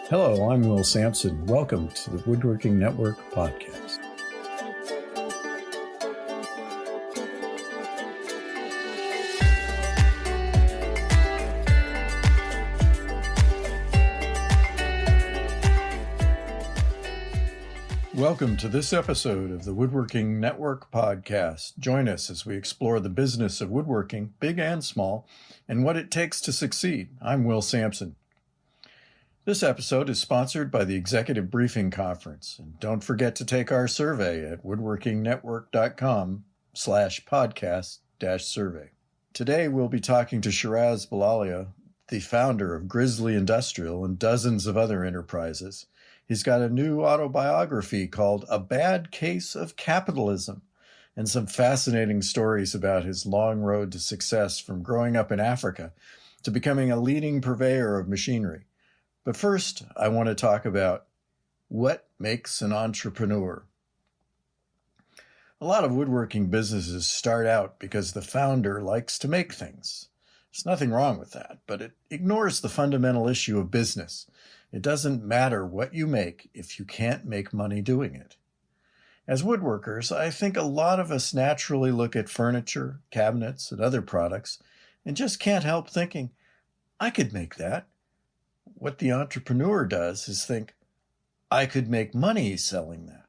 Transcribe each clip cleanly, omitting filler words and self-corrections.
Hello, I'm Will Sampson. Welcome to the Woodworking Network Podcast. Welcome to this episode of the Woodworking Network Podcast. Join us as we explore the business of woodworking, big and small, and what it takes to succeed. I'm Will Sampson. This episode is sponsored by the Executive Briefing Conference. And don't forget to take our survey at woodworkingnetwork.com/podcast-survey. Today, we'll be talking to Shiraz Balolia, the founder of Grizzly Industrial and dozens of other enterprises. He's got a new autobiography called A Bad Case of Capitalism, and some fascinating stories about his long road to success from growing up in Africa to becoming a leading purveyor of machinery. But first, I want to talk about what makes an entrepreneur. A lot of woodworking businesses start out because the founder likes to make things. There's nothing wrong with that, but it ignores the fundamental issue of business. It doesn't matter what you make if you can't make money doing it. As woodworkers, I think a lot of us naturally look at furniture, cabinets, and other products and just can't help thinking, I could make that. What the entrepreneur does is think, I could make money selling that.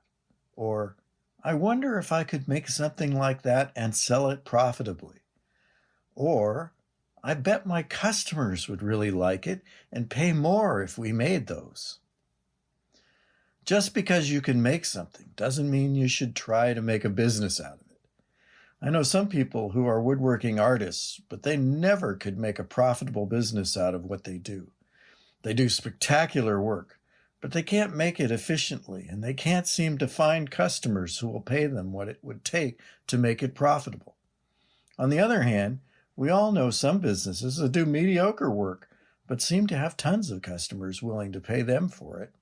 Or, I wonder if I could make something like that and sell it profitably. Or, I bet my customers would really like it and pay more if we made those. Just because you can make something doesn't mean you should try to make a business out of it. I know some people who are woodworking artists, but they never could make a profitable business out of what they do. They do spectacular work, but they can't make it efficiently, and they can't seem to find customers who will pay them what it would take to make it profitable. On the other hand, we all know some businesses that do mediocre work, but seem to have tons of customers willing to pay them for it.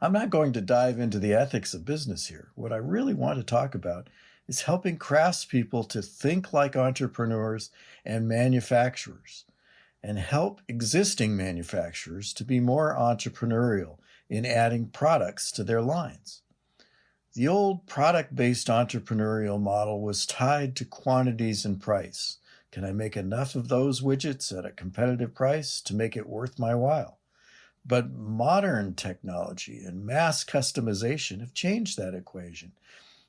I'm not going to dive into the ethics of business here. What I really want to talk about is helping craftspeople to think like entrepreneurs and manufacturers, and help existing manufacturers to be more entrepreneurial in adding products to their lines. The old product-based entrepreneurial model was tied to quantities and price. Can I make enough of those widgets at a competitive price to make it worth my while? But modern technology and mass customization have changed that equation.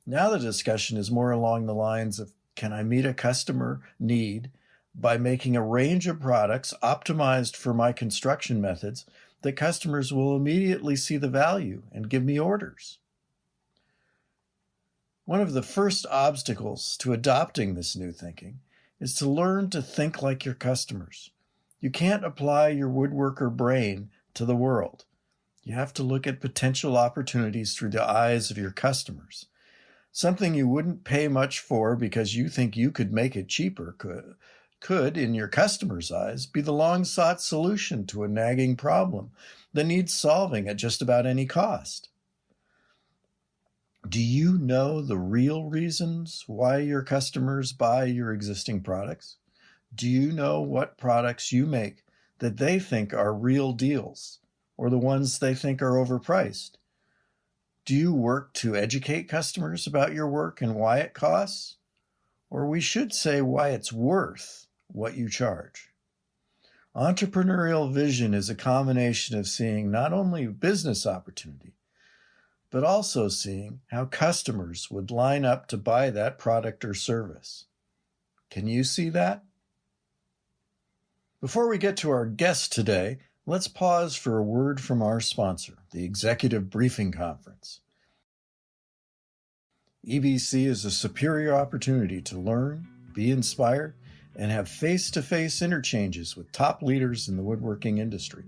Now the discussion is more along the lines of, can I meet a customer need by making a range of products optimized for my construction methods that customers will immediately see the value and give me orders? One of the first obstacles to adopting this new thinking is to learn to think like your customers. You can't apply your woodworker brain to the world. You have to look at potential opportunities through the eyes of your customers. Something you wouldn't pay much for because you think you could make it cheaper could, in your customer's eyes, be the long-sought solution to a nagging problem that needs solving at just about any cost. Do you know the real reasons why your customers buy your existing products? Do you know what products you make that they think are real deals, or the ones they think are overpriced? Do you work to educate customers about your work and why it costs? Or we should say why it's worth what you charge. Entrepreneurial vision is a combination of seeing not only business opportunity, but also seeing how customers would line up to buy that product or service. Can you see that? Before we get to our guest today, let's pause for a word from our sponsor, the Executive Briefing Conference. EBC is a superior opportunity to learn, be inspired, and have face-to-face interchanges with top leaders in the woodworking industry.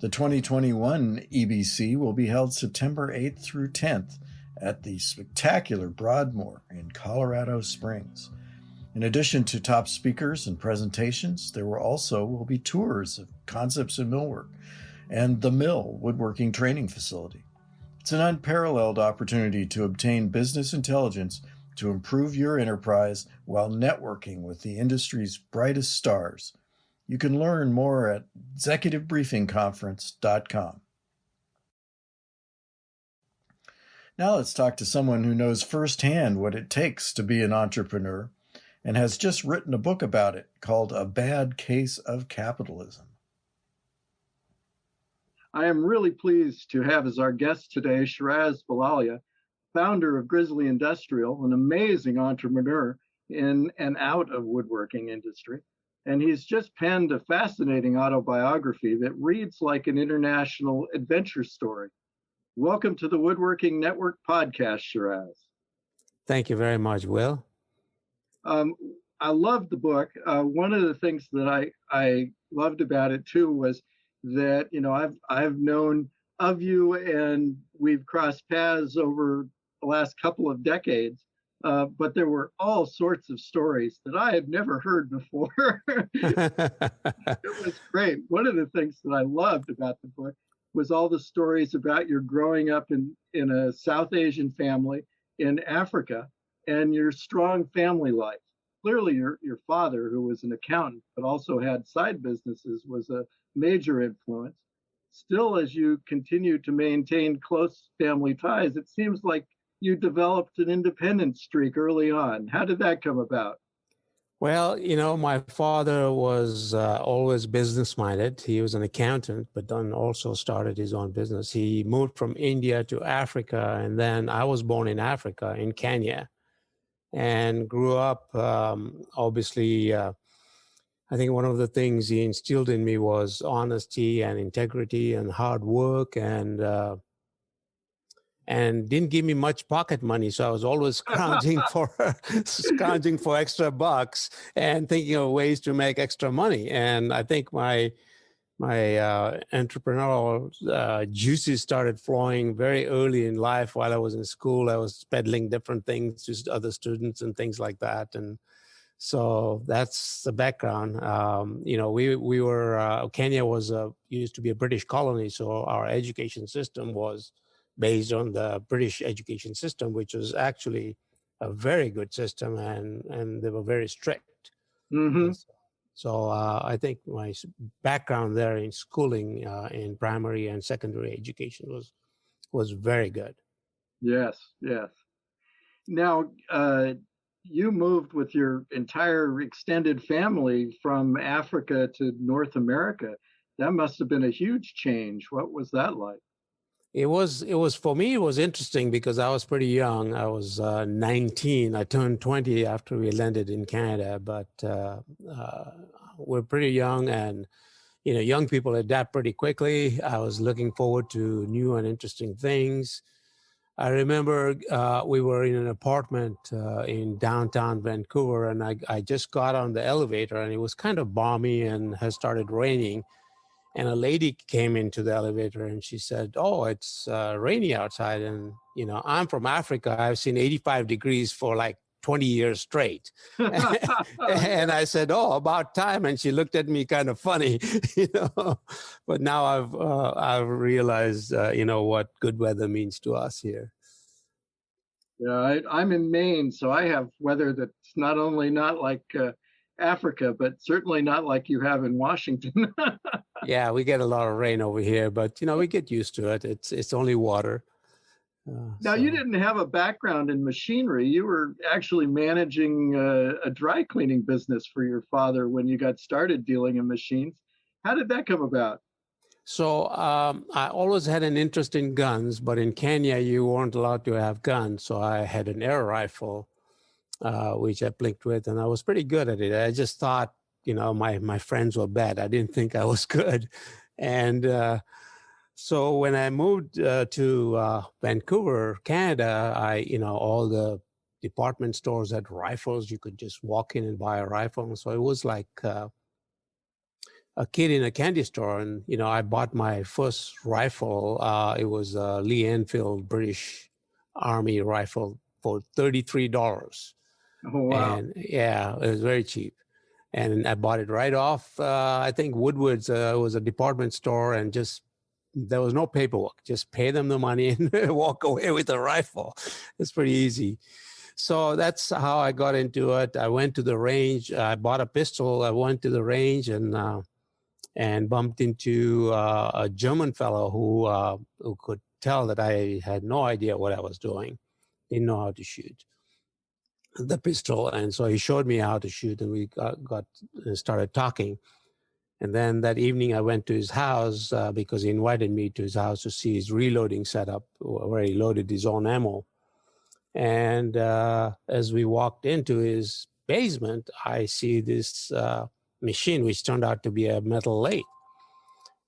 The 2021 EBC will be held September 8th through 10th at the spectacular Broadmoor in Colorado Springs. In addition to top speakers and presentations, there will be tours of Concepts in Millwork and the Mill Woodworking Training Facility. It's an unparalleled opportunity to obtain business intelligence to improve your enterprise while networking with the industry's brightest stars. You can learn more at executivebriefingconference.com. Now let's talk to someone who knows firsthand what it takes to be an entrepreneur and has just written a book about it called A Bad Case of Capitalism. I am really pleased to have as our guest today Shiraz Balolia, founder of Grizzly Industrial, an amazing entrepreneur in and out of woodworking industry. And he's just penned a fascinating autobiography that reads like an international adventure story. Welcome to the Woodworking Network Podcast, Shiraz. Thank you very much, Will. I loved the book. One of the things that I loved about it too was that, you know, I've known of you and we've crossed paths over the last couple of decades, but there were all sorts of stories that I had never heard before. It was great. One of the things that I loved about the book was all the stories about your growing up in a South Asian family in Africa and your strong family life. Clearly, your father, who was an accountant but also had side businesses, was a major influence. Still, as you continue to maintain close family ties, it seems like you developed an independent streak early on. How did that come about? Well, you know, my father was always business-minded. He was an accountant, but then also started his own business. He moved from India to Africa, and then I was born in Africa, in Kenya, and grew up, obviously, I think one of the things he instilled in me was honesty and integrity and hard work, and didn't give me much pocket money. So I was always scrounging for extra bucks and thinking of ways to make extra money. And I think my entrepreneurial juices started flowing very early in life. While I was in school, I was peddling different things to other students and things like that. And so that's the background. You know, we were, Kenya used to be a British colony. So our education system was based on the British education system, which was actually a very good system, and they were very strict. Mm-hmm. So I think my background there in schooling in primary and secondary education was very good. Yes, yes. Now, you moved with your entire extended family from Africa to North America. That must have been a huge change. What was that like? It was for me, it was interesting because I was pretty young. I was 19. I turned 20 after we landed in Canada, but we're pretty young, and, you know, young people adapt pretty quickly. I was looking forward to new and interesting things. I remember we were in an apartment in downtown Vancouver, and I just got on the elevator, and it was kind of balmy and has started raining. And a lady came into the elevator and she said, "Oh, it's rainy outside." And, you know, I'm from Africa. I've seen 85 degrees for like 20 years straight. And I said, "Oh, about time." And she looked at me kind of funny, you know. But now I've realized, you know, what good weather means to us here. Yeah, I'm in Maine, so I have weather that's not only not like Africa, but certainly not like you have in Washington. Yeah, we get a lot of rain over here, but, you know, we get used to it. It's only water. Now, you didn't have a background in machinery. You were actually managing a dry cleaning business for your father when you got started dealing in machines. How did that come about? So I always had an interest in guns, but in Kenya, you weren't allowed to have guns. So I had an air rifle, which I blinked with, and I was pretty good at it. I just thought, you know, my friends were bad. I didn't think I was good. And so when I moved to Vancouver, Canada, you know, all the department stores had rifles. You could just walk in and buy a rifle. And so it was like a kid in a candy store. And, you know, I bought my first rifle. It was a Lee Enfield British Army rifle for $33. Oh, wow. And yeah, it was very cheap. And I bought it right off, I think Woodward's was a department store, and just, there was no paperwork. Just pay them the money and walk away with a rifle. It's pretty easy. So that's how I got into it. I went to the range. I bought a pistol. I went to the range and bumped into a German fellow who could tell that I had no idea what I was doing, didn't know how to shoot the pistol. And so he showed me how to shoot, and we got started talking. And then that evening I went to his house because he invited me to his house to see his reloading setup where he loaded his own ammo. And as we walked into his basement, I see this machine, which turned out to be a metal lathe.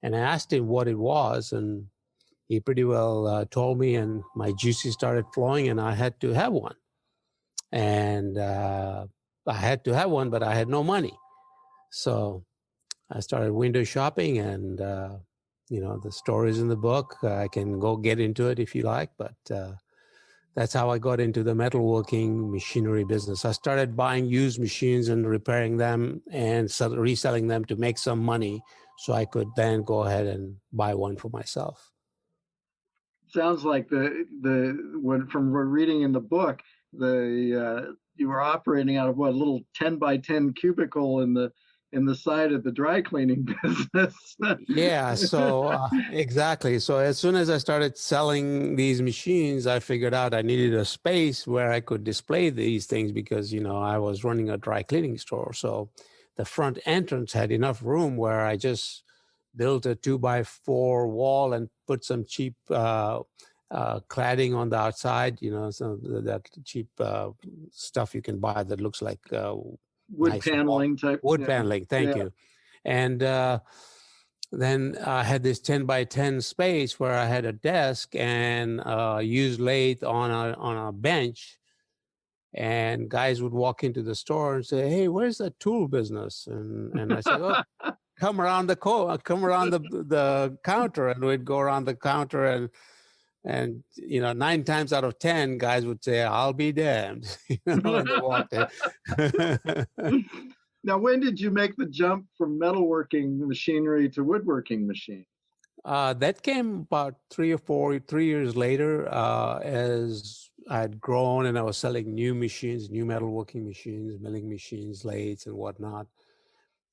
And I asked him what it was, and he pretty well told me, and my juices started flowing, and I had to have one. And I had to have one, but I had no money. So I started window shopping, and, the story is in the book. I can go get into it if you like, but that's how I got into the metalworking machinery business. I started buying used machines and repairing them and reselling them to make some money so I could then go ahead and buy one for myself. Sounds like from reading in the book, you were operating out of a little 10 by 10 cubicle in the side of the dry cleaning business. Yeah, so exactly. So as soon as I started selling these machines, I figured out I needed a space where I could display these things because, I was running a dry cleaning store. So the front entrance had enough room where I just built a 2x4 wall and put some cheap cladding on the outside, some of that cheap stuff you can buy that looks like wood nice paneling type. Wood paneling, thank you. And then I had this 10 by 10 space where I had a desk and used lathe on a bench. And guys would walk into the store and say, "Hey, where's the tool business?" And I said, "Oh, come around the counter." And we'd go around the counter, and 9 times out of 10, guys would say, "I'll be damned," when they walked in. Now, when did you make the jump from metalworking machinery to woodworking machine? That came about 3 years later, as I had grown and I was selling new machines, new metalworking machines, milling machines, lathes, and whatnot.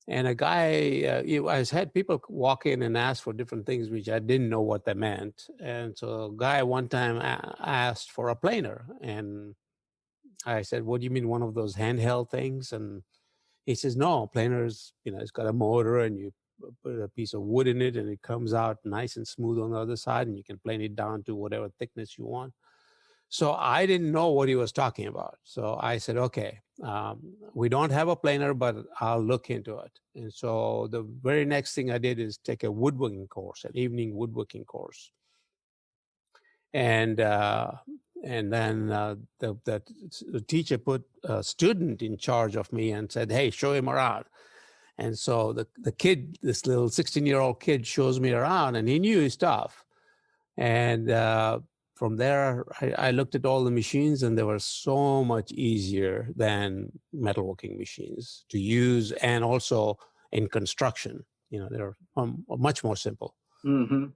And a guy, I had people walk in and ask for different things, which I didn't know what they meant. And so a guy one time asked for a planer. And I said, "What do you mean, one of those handheld things?" And he says, "No, planer's, it's got a motor and you put a piece of wood in it and it comes out nice and smooth on the other side and you can plane it down to whatever thickness you want." So I didn't know what he was talking about. So I said, "Okay, we don't have a planer, but I'll look into it." And so the very next thing I did is take a woodworking course, an evening woodworking course. And then the teacher put a student in charge of me and said, "Hey, show him around." And so the kid, this little 16-year-old kid, shows me around, and he knew his stuff. And from there, I looked at all the machines, and they were so much easier than metalworking machines to use, and also in construction. They're much more simple. Mm-hmm.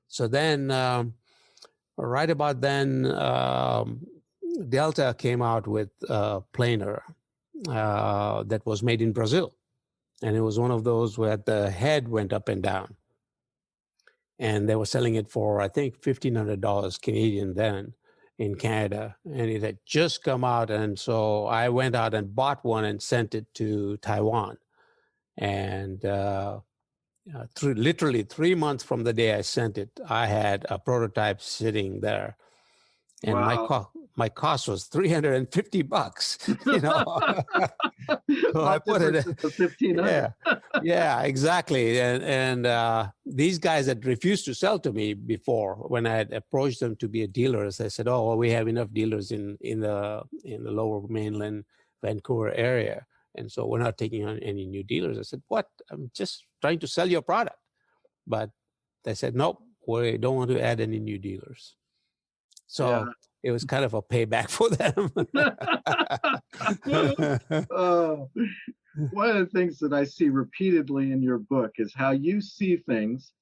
So then, right about then, Delta came out with a planer that was made in Brazil. And it was one of those where the head went up and down. And they were selling it for, I think, $1,500 Canadian then in Canada. And it had just come out. And so I went out and bought one and sent it to Taiwan. And literally 3 months from the day I sent it, I had a prototype sitting there. And wow. my cost was $350, So I put it. Yeah, exactly. And these guys had refused to sell to me before when I had approached them to be a dealer. I said, "Oh, well, we have enough dealers in the lower mainland Vancouver area, and so we're not taking on any new dealers." I said, "What? I'm just trying to sell your product." But they said, "Nope, we don't want to add any new dealers." So it was kind of a payback for them. One of the things that I see repeatedly in your book is how you see things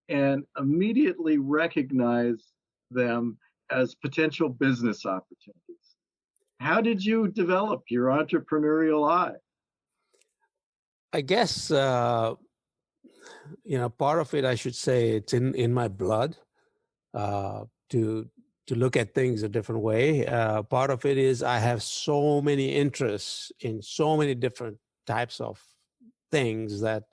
and immediately recognize them as potential business opportunities. How did you develop your entrepreneurial eye? I guess, part of it, I should say, it's in my blood to look at things a different way. Part of it is I have so many interests in so many different types of things that,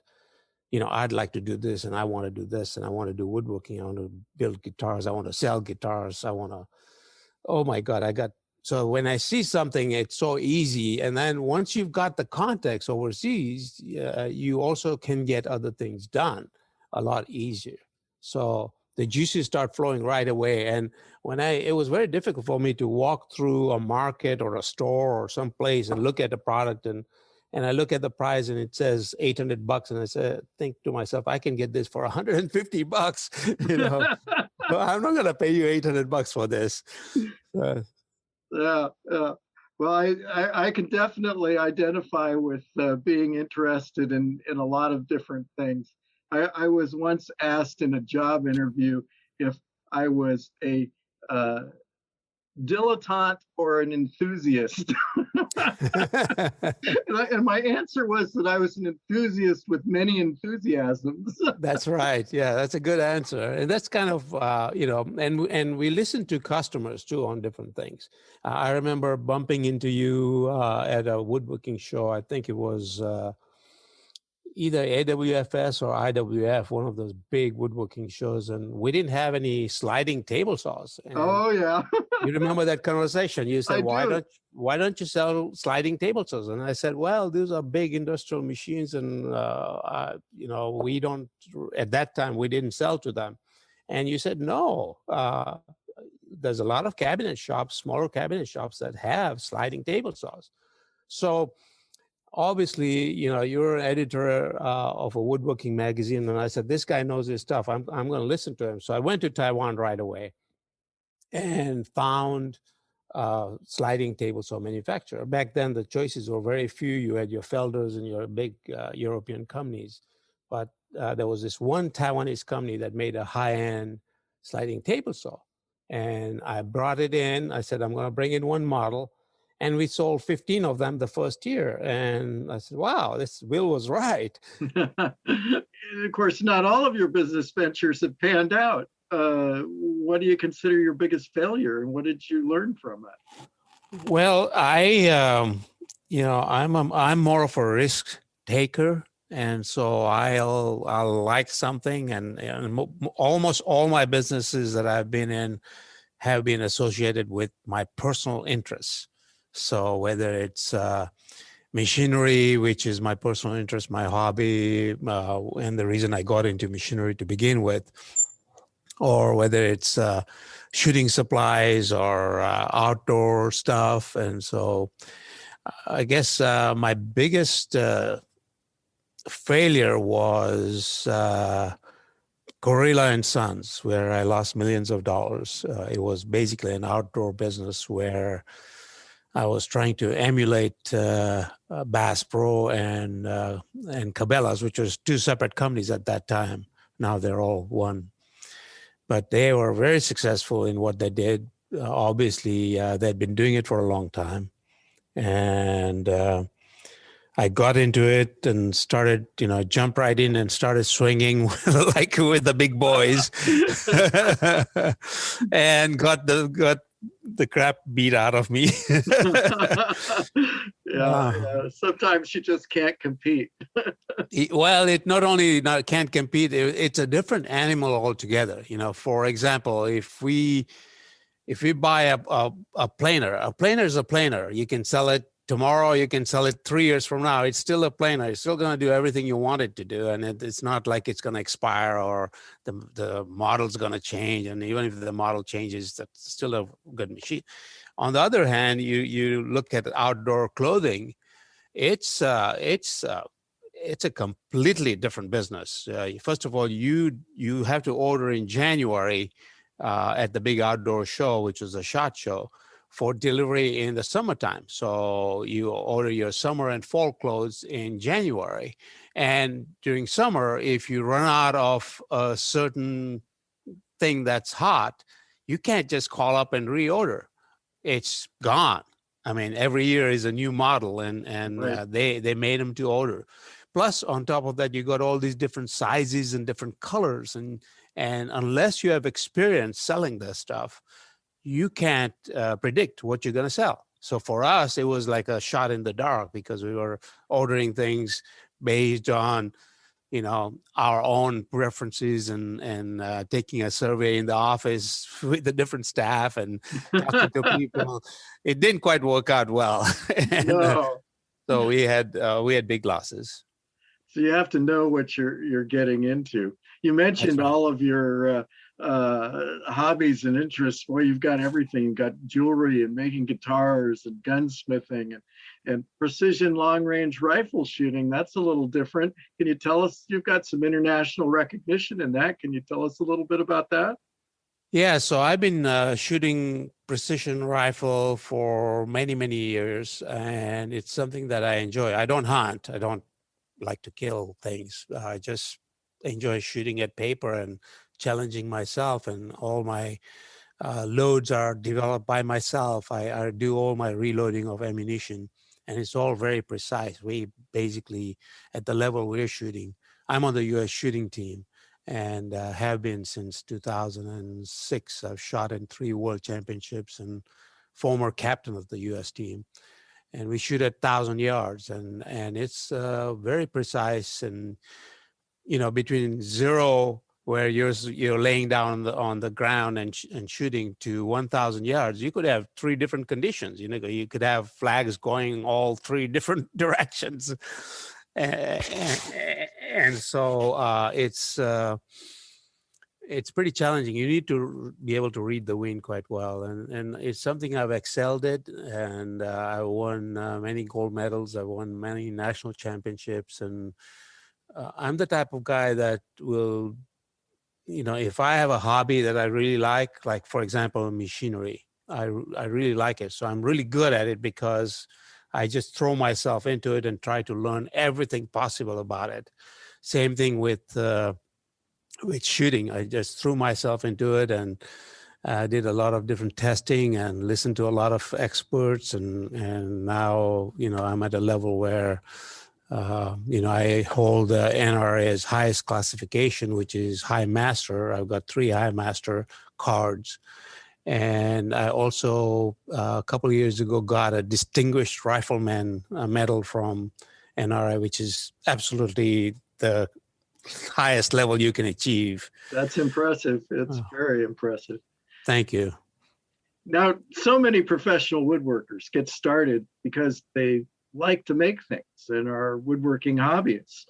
I'd like to do this and I want to do this and I want to do woodworking. I want to build guitars. I want to sell guitars. Oh my God, so when I see something, it's so easy. And then once you've got the context overseas, you also can get other things done a lot easier. So the juices start flowing right away. And it was very difficult for me to walk through a market or a store or some place and look at the product and I look at the price and it says $800 and think to myself, I can get this for $150, I'm not going to pay you $800 for this. Yeah. Well, I can definitely identify with being interested in a lot of different things. I was once asked in a job interview if I was a dilettante or an enthusiast. and my answer was that I was an enthusiast with many enthusiasms. That's right. Yeah, that's a good answer. And that's kind of, and we listen to customers too on different things. I remember bumping into you at a woodworking show. I think it was either AWFS or IWF, one of those big woodworking shows, and we didn't have any sliding table saws. And oh yeah. You remember that conversation? You said, why don't you sell sliding table saws? And I said, well, these are big industrial machines, and we don't. At that time, we didn't sell to them. And you said, no. There's a lot of cabinet shops, smaller cabinet shops that have sliding table saws. So obviously, you're an editor of a woodworking magazine, and I said, this guy knows his stuff. I'm going to listen to him. So I went to Taiwan right away and found sliding table saw manufacturer. Back then, the choices were very few. You had your Felders and your big European companies, but there was this one Taiwanese company that made a high-end sliding table saw, and I brought it in. I said, I'm going to bring in one model. And we sold 15 of them the first year. And I said, wow, Will was right. Of course, not all of your business ventures have panned out. What do you consider your biggest failure, and what did you learn from it? Well, I'm more of a risk taker. And so I'll like something, and almost all my businesses that I've been in have been associated with my personal interests. So whether it's machinery, which is my personal interest, my hobby, and the reason I got into machinery to begin with, or whether it's shooting supplies or outdoor stuff. And so I guess my biggest failure was Gorilla and Sons, where I lost millions of dollars. It was basically an outdoor business where I was trying to emulate Bass Pro and Cabela's, which was two separate companies at that time. Now they're all one. But they were very successful in what they did. Obviously, they'd been doing it for a long time. And I got into it and started, jumped right in and started swinging like with the big boys and got the crap beat out of me. Yeah. Sometimes you just can't compete. Well, it not only can't compete, it's a different animal altogether. For example, if we buy a planer is a planer. You can sell it tomorrow, you can sell it 3 years from now. It's still a planer. It's still going to do everything you want it to do. And it's not like it's going to expire or the model's going to change. And even if the model changes, that's still a good machine. On the other hand, you look at outdoor clothing, it's a completely different business. First of all, you have to order in January at the big outdoor show, which is a SHOT Show, for delivery in the summertime. So you order your summer and fall clothes in January. And during summer, if you run out of a certain thing that's hot, you can't just call up and reorder. It's gone. I mean, every year is a new model, and Right. they made them to order. Plus, on top of that, you got all these different sizes and different colors, and unless you have experience selling this stuff, you can't predict what you're going to sell. So for us, it was like a shot in the dark because we were ordering things based on, our own preferences, and taking a survey in the office with the different staff and talking to people. It didn't quite work out well, and No. so we had big losses. So you have to know what you're getting into. You That's mentioned right. all of your hobbies and interests. Well, you've got everything. You've got jewelry and making guitars and gunsmithing and precision long-range rifle shooting. That's a little different. Can you tell us? You've got some international recognition in that. Can you tell us a little bit about that? Yeah, so I've been shooting precision rifle for many, many years, and it's something that I enjoy. I don't hunt. I don't like to kill things. I just enjoy shooting at paper and challenging myself, and all my loads are developed by myself. I do all my reloading of ammunition, and it's all very precise. We basically, at the level we're shooting, I'm on the U.S. shooting team, and have been since 2006. I've shot in 3 world championships and former captain of the U.S. team. And we shoot at 1,000 yards, and it's very precise. And between zero, where you're laying down on the ground and shooting, to 1,000 yards, you could have 3 different conditions. You could have flags going all 3 different directions, and so it's pretty challenging. You need to be able to read the wind quite well, and it's something I've excelled at, and I won many gold medals. I won many national championships, and I'm the type of guy that will, if I have a hobby that I really like for example, machinery, I really like it. So I'm really good at it because I just throw myself into it and try to learn everything possible about it. Same thing with shooting. I just threw myself into it and did a lot of different testing and listened to a lot of experts. And now, I'm at a level where, I hold NRA's highest classification, which is High Master. I've got 3 High Master cards. And I also, a couple of years ago, got a Distinguished Rifleman medal from NRA, which is absolutely the highest level you can achieve. That's impressive. It's very impressive. Thank you. Now, so many professional woodworkers get started because they like to make things and are woodworking hobbyists,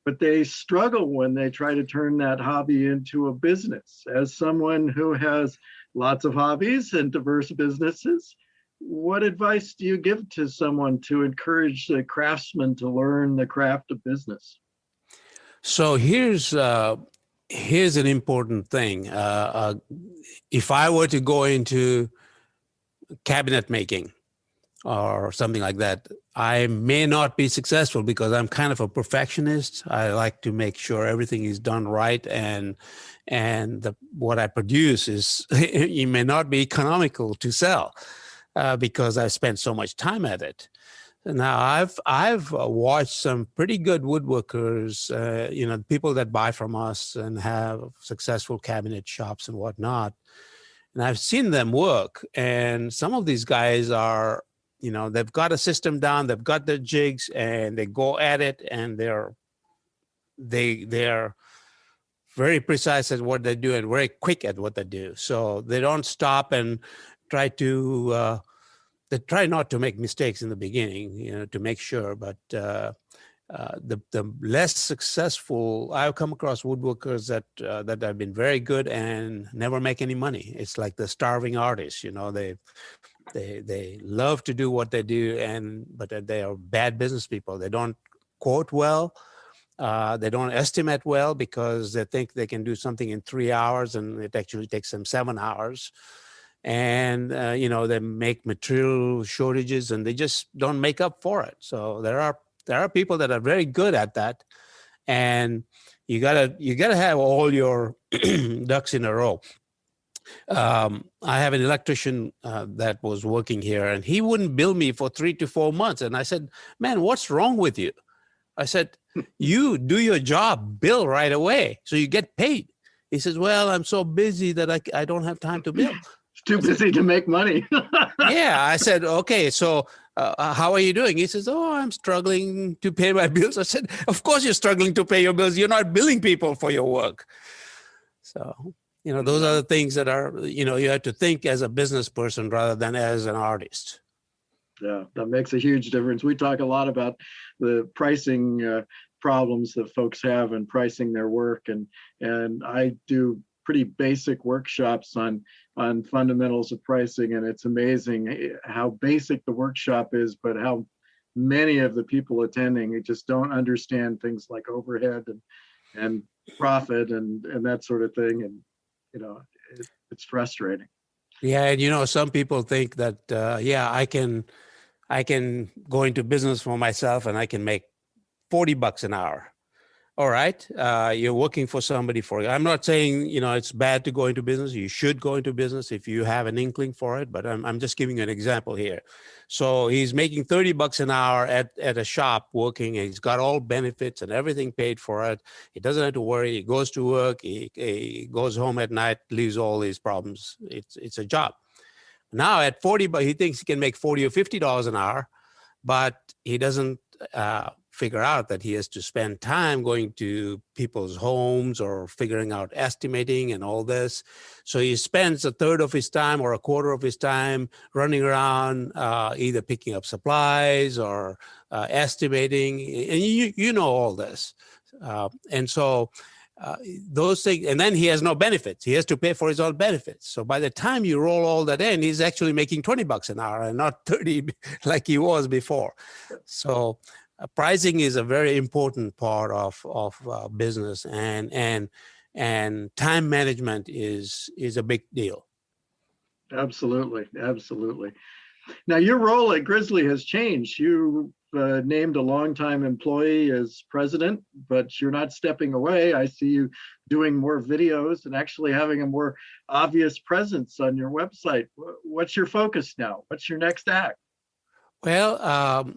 but they struggle when they try to turn that hobby into a business. As someone who has lots of hobbies and diverse businesses, what advice do you give to someone to encourage the craftsman to learn the craft of business? So here's an important thing. If I were to go into cabinet making or something like that, I may not be successful because I'm kind of a perfectionist. I like to make sure everything is done right, and what I produce is it may not be economical to sell because I spent so much time at it. Now, I've watched some pretty good woodworkers, people that buy from us and have successful cabinet shops and whatnot. And I've seen them work. And some of these guys are, they've got a system down, they've got their jigs, and they go at it, and they're very precise at what they do and very quick at what they do. So they don't stop and try to they try not to make mistakes in the beginning, to make sure. But the less successful, I've come across woodworkers that have been very good and never make any money. It's like the starving artists. They love to do what they do, but they are bad business people. They don't quote well. They don't estimate well because they think they can do something in 3 hours, and it actually takes them 7 hours. And they make material shortages, and they just don't make up for it. So there are people that are very good at that, and you gotta have all your ducks in a row. I have an electrician that was working here, and he wouldn't bill me for 3 to 4 months. And I said, man, what's wrong with you? I said, you do your job, bill right away, so you get paid. He says, well, I'm so busy that I don't have time to bill. Too busy to make money. Yeah, I said, okay, so how are you doing? He says, oh, I'm struggling to pay my bills. I said, of course you're struggling to pay your bills. You're not billing people for your work. So, those are the things that are, you have to think as a business person rather than as an artist. Yeah, that makes a huge difference. We talk a lot about the pricing problems that folks have in pricing their work, and I do pretty basic workshops on fundamentals of pricing, and it's amazing how basic the workshop is, but how many of the people attending just don't understand things like overhead and profit and that sort of thing, and it's frustrating. Yeah, and some people think that I can go into business for myself and I can make $40 an hour. All right, you're working for somebody I'm not saying, it's bad to go into business. You should go into business if you have an inkling for it, but I'm just giving you an example here. So he's making $30 an hour at a shop working, and he's got all benefits and everything paid for it. He doesn't have to worry. He goes to work, he goes home at night, leaves all his problems. It's a job. Now at 40, he thinks he can make $40 or $50 an hour, but he doesn't figure out that he has to spend time going to people's homes or figuring out estimating and all this. So he spends a third of his time or a quarter of his time running around, either picking up supplies or estimating. And you know all this. And so those things, and then he has no benefits. He has to pay for his own benefits. So by the time you roll all that in, he's actually making $20 an hour and not 30 like he was before. So pricing is a very important part of business, and time management is a big deal. Absolutely. Now, your role at Grizzly has changed. You named a longtime employee as president, but you're not stepping away. I see you doing more videos and actually having a more obvious presence on your website. What's your focus now? What's your next act? Well,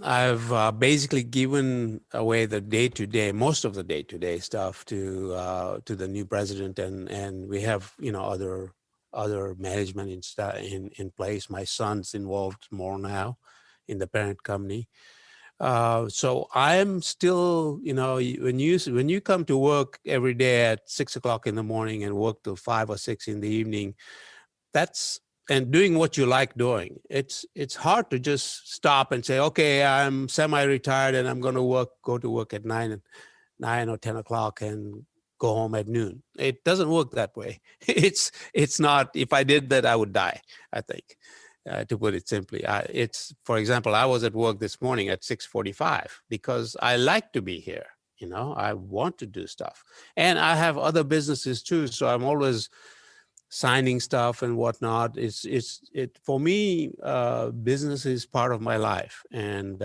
I've basically given away the day-to-day, most of the day-to-day stuff to the new president, and we have other management in place. My son's involved more now in the parent company. So I'm still, when you come to work every day at 6 o'clock in the morning and work till 5 or 6 in the evening, and doing what you like doing, it's hard to just stop and say, okay, I'm semi-retired and I'm going to go to work at 9 or 10 o'clock and go home at noon. It doesn't work that way. It's not. If I did that, I would die, I think, to put it simply. For example, I was at work this morning at 6:45 because I like to be here. I want to do stuff, and I have other businesses too. So I'm always signing stuff and whatnot. For me, business is part of my life. And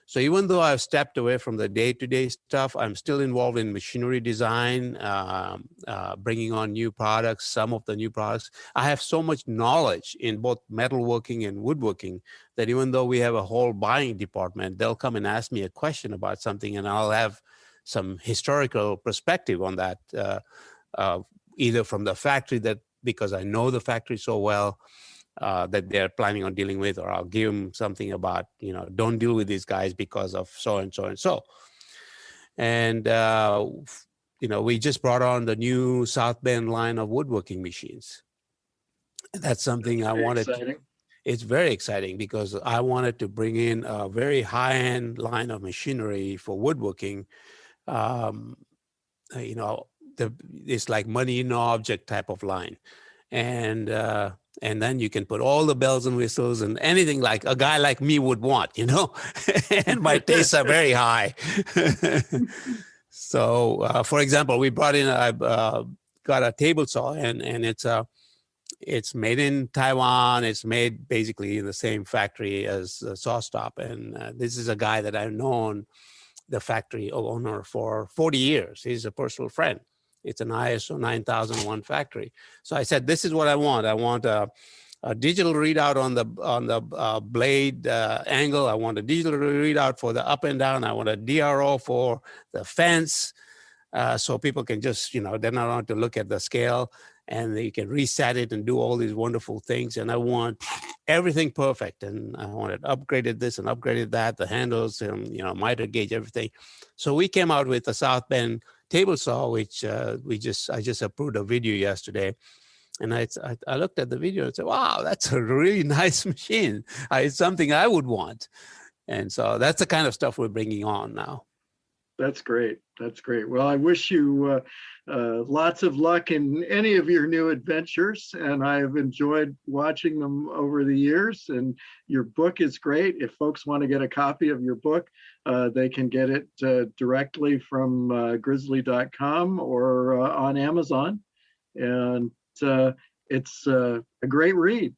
so even though I've stepped away from the day-to-day stuff, I'm still involved in machinery design, bringing on new products, some of the new products. I have so much knowledge in both metalworking and woodworking that even though we have a whole buying department, they'll come and ask me a question about something and I'll have some historical perspective on that, either from the factory, because I know the factory so well, that they're planning on dealing with, or I'll give them something about, don't deal with these guys because of so and so and so. And, we just brought on the new South Bend line of woodworking machines. That's something I wanted. It's very exciting because I wanted to bring in a very high-end line of machinery for woodworking. It's like money in object type of line. And then you can put all the bells and whistles and anything like a guy like me would want, and my tastes are very high. So, for example, I've got a table saw and it's made in Taiwan. It's made basically in the same factory as SawStop. And this is a guy that I've known, the factory owner, for 40 years. He's a personal friend. It's an ISO 9001 factory. So I said, this is what I want. I want a digital readout on the blade angle. I want a digital readout for the up and down. I want a DRO for the fence. So people can just, they're not allowed to look at the scale, and they can reset it and do all these wonderful things. And I want everything perfect. And I wanted upgraded this and upgraded that, the handles, and, miter gauge, everything. So we came out with the South Bend table saw, which I just approved a video yesterday. And I looked at the video and said, wow, that's a really nice machine. It's something I would want. And so that's the kind of stuff we're bringing on now. That's great. That's great. Well, I wish you lots of luck in any of your new adventures. And I've enjoyed watching them over the years. And your book is great. If folks want to get a copy of your book, they can get it directly from grizzly.com or on Amazon. And it's a great read.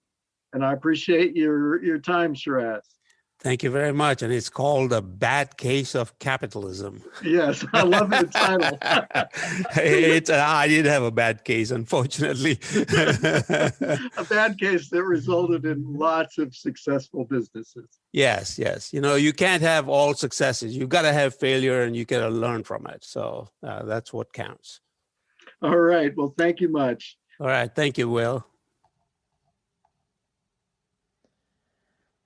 And I appreciate your time, Shiraz. Thank you very much. And it's called A Bad Case of Capitalism. Yes, I love the title. I did have a bad case, unfortunately. A bad case that resulted in lots of successful businesses. Yes. You can't have all successes. You've got to have failure, and you got to learn from it. So that's what counts. All right. Well, thank you much. All right. Thank you, Will.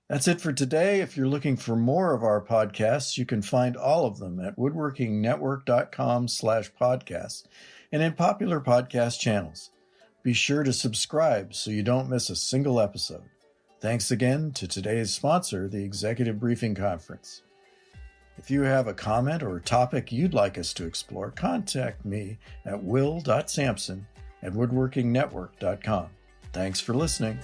That's it for today. If you're looking for more of our podcasts, you can find all of them at woodworkingnetwork.com/podcast and in popular podcast channels. Be sure to subscribe so you don't miss a single episode. Thanks again to today's sponsor, the Executive Briefing Conference. If you have a comment or topic you'd like us to explore, contact me at will.sampson@woodworkingnetwork.com. Thanks for listening.